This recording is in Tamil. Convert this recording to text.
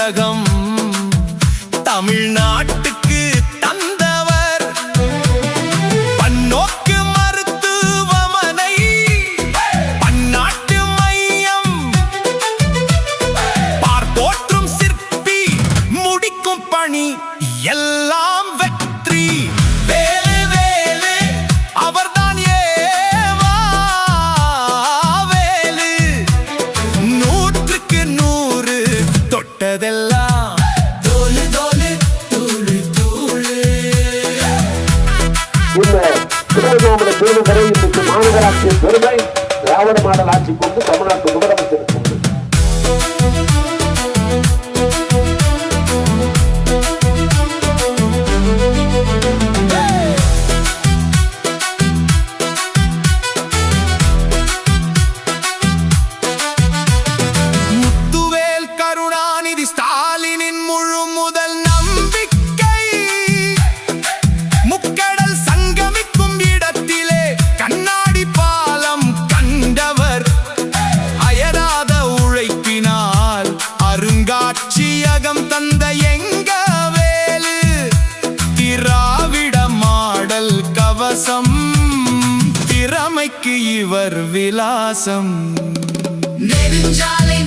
திலகம் தமிழ்நாட்டுக்கு தந்தவர். பன்னோக்கு மருத்துவமனை, பன்னாட்டு மையம், பார்ப்போற்றும் சிற்பி, முடிக்கும் பணி எல்லாம் வெற்றி. வேலு வேலு அவர்தான் ஏவா வேலு. 100க்கு 100 தொட்டதெல்லாம் தோலு தோலு தூளு தூளு. இந்த திருவண்ணாமலை பேருந்துறை இன்றைக்கு மாநகராட்சியின் பெருமை திராவிட மாடல் ஆட்சி கொண்டு தமிழ்நாட்டு முதலமைச்சர் கொண்டு. முத்துவேல் கருணாநிதி ஸ்டாலினின் முழு முதல் நம்பிக்கை. முக்கடல் சங்கமிக்கும் இடத்திலே கண்ணாடி பாலம் கண்டவர். அயராத உழைப்பினால் அருங்காட்சியகம் தந்த எங்க வேலு. திராவிட மாடல் கவசம், திறமைக்கு இவர் விலாசம். நெடுஞ்சாலை